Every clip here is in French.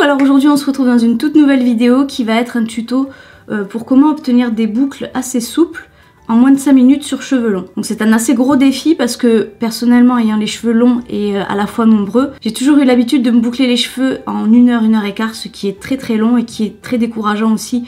alors aujourd'hui on se retrouve dans une toute nouvelle vidéo qui va être un tuto pour comment obtenir des boucles assez souples en moins de 5 minutes sur cheveux longs. Donc c'est un assez gros défi parce que personnellement ayant les cheveux longs et à la fois nombreux, j'ai toujours eu l'habitude de me boucler les cheveux en 1 heure, 1 heure et quart, ce qui est très long et qui est très décourageant aussi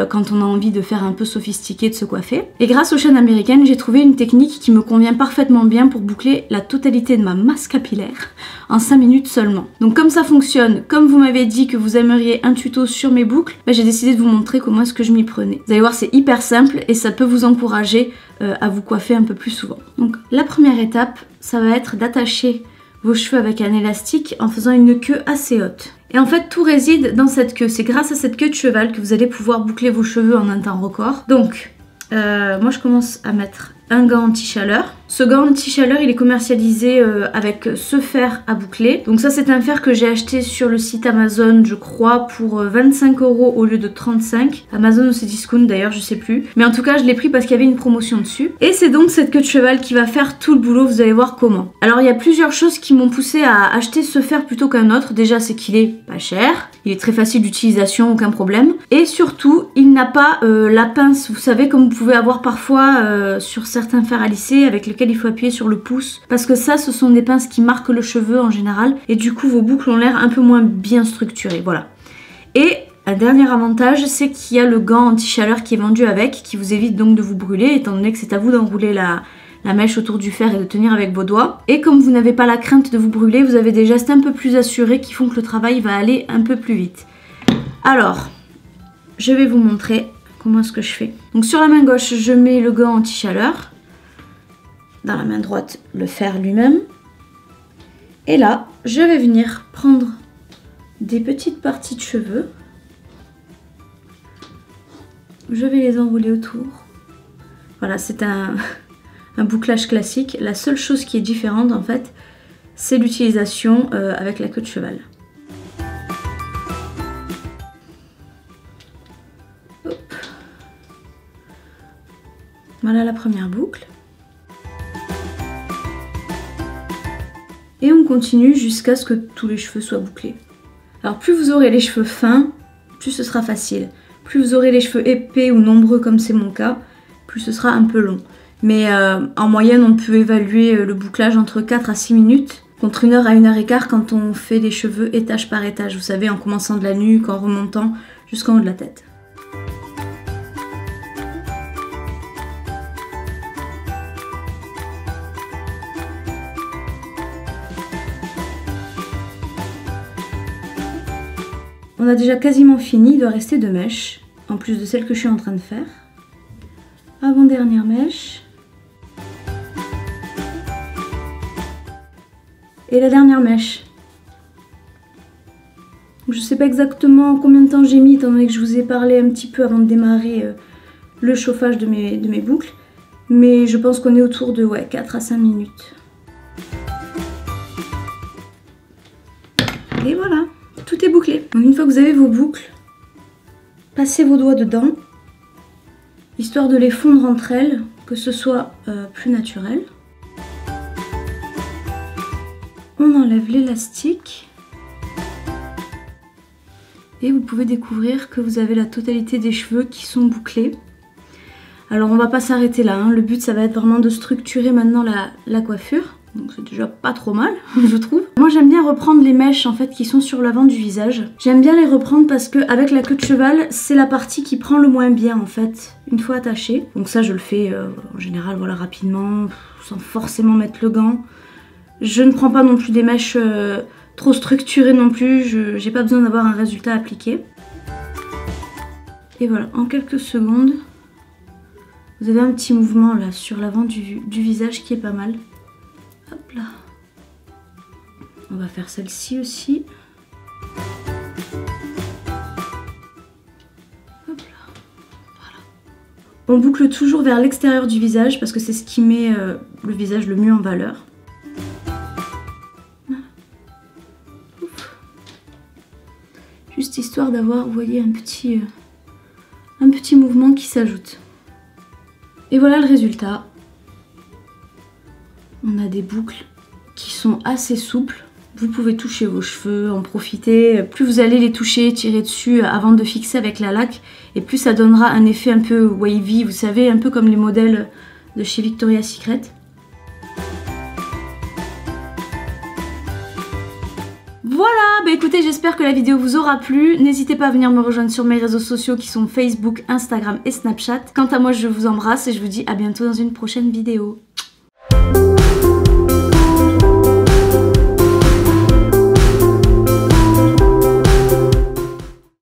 quand on a envie de faire un peu sophistiqué, de se coiffer. Et grâce aux chaînes américaines, j'ai trouvé une technique qui me convient parfaitement bien pour boucler la totalité de ma masse capillaire en 5 minutes seulement. Donc comme ça fonctionne, comme vous m'avez dit que vous aimeriez un tuto sur mes boucles, j'ai décidé de vous montrer comment est-ce que je m'y prenais. Vous allez voir, c'est hyper simple et ça peut vous encourager à vous coiffer un peu plus souvent. Donc la première étape, ça va être d'attacher vos cheveux avec un élastique en faisant une queue assez haute. Et en fait, tout réside dans cette queue. C'est grâce à cette queue de cheval que vous allez pouvoir boucler vos cheveux en un temps record. Donc, moi je commence à mettre un gant anti-chaleur. Ce gant anti-chaleur, il est commercialisé avec ce fer à boucler. Donc ça, c'est un fer que j'ai acheté sur le site Amazon, je crois, pour 25 € au lieu de 35. Amazon ou Cdiscount d'ailleurs, je sais plus. Mais en tout cas, je l'ai pris parce qu'il y avait une promotion dessus. Et c'est donc cette queue de cheval qui va faire tout le boulot, vous allez voir comment. Alors, il y a plusieurs choses qui m'ont poussé à acheter ce fer plutôt qu'un autre. Déjà, c'est qu'il est pas cher. Il est très facile d'utilisation, aucun problème. Et surtout, il n'a pas la pince, vous savez, comme vous pouvez avoir parfois sur certains fers à lisser avec lesquels il faut appuyer sur le pouce. Parce que ça, ce sont des pinces qui marquent le cheveu en général. Et du coup, vos boucles ont l'air un peu moins bien structurées. Voilà. Et un dernier avantage, c'est qu'il y a le gant anti-chaleur qui est vendu avec, qui vous évite donc de vous brûler, étant donné que c'est à vous d'enrouler la mèche autour du fer et de tenir avec vos doigts. Et comme vous n'avez pas la crainte de vous brûler, vous avez des gestes un peu plus assurés qui font que le travail va aller un peu plus vite. Alors, je vais vous montrer comment est-ce que je fais. Donc sur la main gauche, je mets le gant anti-chaleur. Dans la main droite, le fer lui-même. Et là, je vais venir prendre des petites parties de cheveux. Je vais les enrouler autour. Voilà, c'est un bouclage classique. La seule chose qui est différente en fait, c'est l'utilisation avec la queue de cheval. Hop. Voilà la première boucle. Et on continue jusqu'à ce que tous les cheveux soient bouclés. Alors plus vous aurez les cheveux fins, plus ce sera facile. Plus vous aurez les cheveux épais ou nombreux comme c'est mon cas, plus ce sera un peu long. Mais en moyenne, on peut évaluer le bouclage entre 4 à 6 minutes, contre 1 heure à 1 heure et quart quand on fait les cheveux étage par étage. Vous savez, en commençant de la nuque, en remontant jusqu'en haut de la tête. On a déjà quasiment fini, il doit rester 2 mèches, en plus de celle que je suis en train de faire. Avant-dernière mèche. Et la dernière mèche. Je ne sais pas exactement combien de temps j'ai mis, étant donné que je vous ai parlé un petit peu avant de démarrer le chauffage de mes boucles. Mais je pense qu'on est autour de 4 à 5 minutes. Et voilà, tout est bouclé. Donc une fois que vous avez vos boucles, passez vos doigts dedans, histoire de les fondre entre elles, que ce soit plus naturel. On enlève l'élastique. Et vous pouvez découvrir que vous avez la totalité des cheveux qui sont bouclés. Alors on va pas s'arrêter là, hein. Le but ça va être vraiment de structurer maintenant la coiffure. Donc c'est déjà pas trop mal, je trouve. Moi j'aime bien reprendre les mèches en fait qui sont sur l'avant du visage. J'aime bien les reprendre parce que avec la queue de cheval, c'est la partie qui prend le moins bien en fait, une fois attachée. Donc ça je le fais en général voilà rapidement, sans forcément mettre le gant. Je ne prends pas non plus des mèches trop structurées non plus, j'ai pas besoin d'avoir un résultat appliqué. Et voilà, en quelques secondes, vous avez un petit mouvement là sur l'avant du visage qui est pas mal. Hop là. On va faire celle-ci aussi. Hop là. Voilà. On boucle toujours vers l'extérieur du visage parce que c'est ce qui met le visage le mieux en valeur. Voilà. Juste histoire d'avoir, vous voyez, un petit mouvement qui s'ajoute. Et voilà le résultat. On a des boucles qui sont assez souples. Vous pouvez toucher vos cheveux, en profiter. Plus vous allez les toucher, tirer dessus avant de fixer avec la laque, et plus ça donnera un effet un peu wavy, vous savez, un peu comme les modèles de chez Victoria's Secret. Voilà, bah écoutez, j'espère que la vidéo vous aura plu. N'hésitez pas à venir me rejoindre sur mes réseaux sociaux qui sont Facebook, Instagram et Snapchat. Quant à moi, je vous embrasse et je vous dis à bientôt dans une prochaine vidéo.